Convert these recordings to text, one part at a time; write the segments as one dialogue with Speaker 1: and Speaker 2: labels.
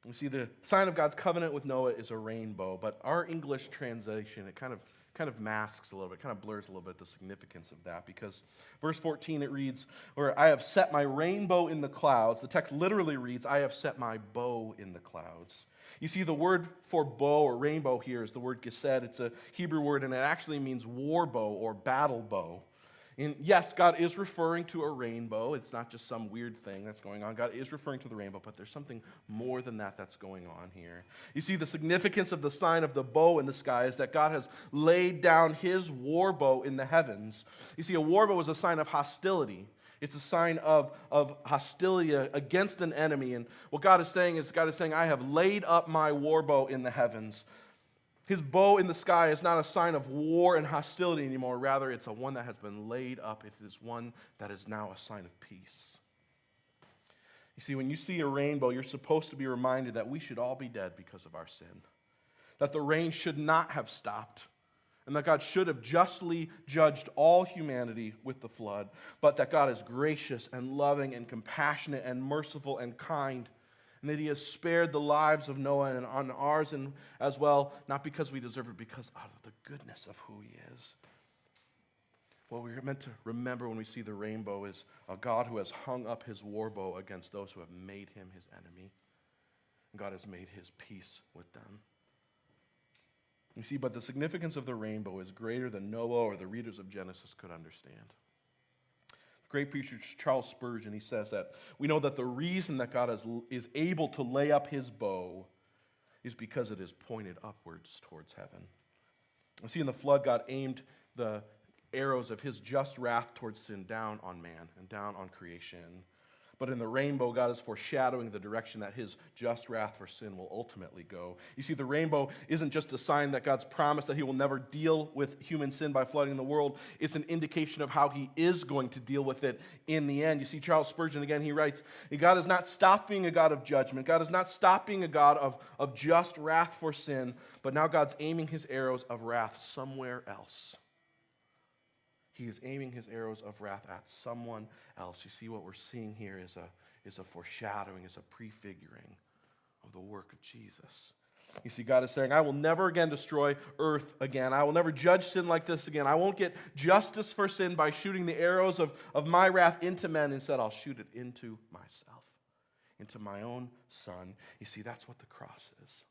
Speaker 1: You see, the sign of God's covenant with Noah is a rainbow, but our English translation, it kind of masks a little bit, kind of blurs a little bit the significance of that, because verse 14 it reads, where I have set my rainbow in the clouds. The text literally reads, I have set my bow in the clouds. You see, the word for bow or rainbow here is the word gesed. It's a Hebrew word, and it actually means war bow or battle bow. And yes, God is referring to a rainbow. It's not just some weird thing that's going on. God is referring to the rainbow, but there's something more than that that's going on here. You see, the significance of the sign of the bow in the sky is that God has laid down his war bow in the heavens. You see, a war bow is a sign of hostility. It's a sign of hostility against an enemy. And what God is saying, I have laid up my war bow in the heavens. His bow in the sky is not a sign of war and hostility anymore. Rather, it's a one that has been laid up. It is one that is now a sign of peace. You see, when you see a rainbow, you're supposed to be reminded that we should all be dead because of our sin. That the rain should not have stopped. And that God should have justly judged all humanity with the flood. But that God is gracious and loving and compassionate and merciful and kind. And that he has spared the lives of Noah and on ours and as well, not because we deserve it, because out of the goodness of who he is. What we're meant to remember when we see the rainbow is a God who has hung up his war bow against those who have made him his enemy. And God has made his peace with them. You see, but the significance of the rainbow is greater than Noah or the readers of Genesis could understand. Great preacher Charles Spurgeon, he says that we know that the reason that God is able to lay up his bow is because it is pointed upwards towards heaven. You see, in the flood, God aimed the arrows of his just wrath towards sin down on man and down on creation. But in the rainbow, God is foreshadowing the direction that his just wrath for sin will ultimately go. You see, the rainbow isn't just a sign that God's promised that he will never deal with human sin by flooding the world. It's an indication of how he is going to deal with it in the end. You see, Charles Spurgeon, again, he writes, God has not stopped being a God of judgment. God has not stopped being a God of just wrath for sin, but now God's aiming his arrows of wrath somewhere else. He is aiming his arrows of wrath at someone else. You see, what we're seeing here is a foreshadowing, is a prefiguring of the work of Jesus. You see, God is saying, I will never again destroy earth again. I will never judge sin like this again. I won't get justice for sin by shooting the arrows of my wrath into men. Instead, I'll shoot it into myself, into my own son. You see, that's what the cross is.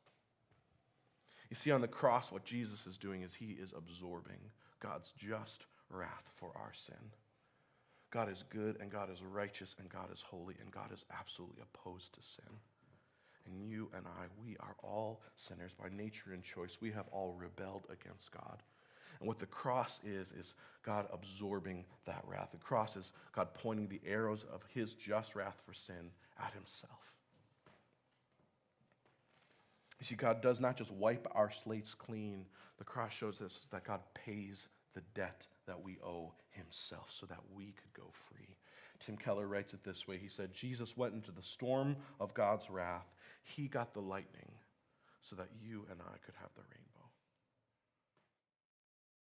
Speaker 1: You see, on the cross, what Jesus is doing is he is absorbing God's just wrath for our sin. God is good and God is righteous and God is holy and God is absolutely opposed to sin. And you and I, we are all sinners by nature and choice. We have all rebelled against God. And what the cross is God absorbing that wrath. The cross is God pointing the arrows of his just wrath for sin at himself. You see, God does not just wipe our slates clean. The cross shows us that God pays the debt that we owe himself so that we could go free. Tim Keller writes it this way. He said, Jesus went into the storm of God's wrath. He got the lightning so that you and I could have the rain.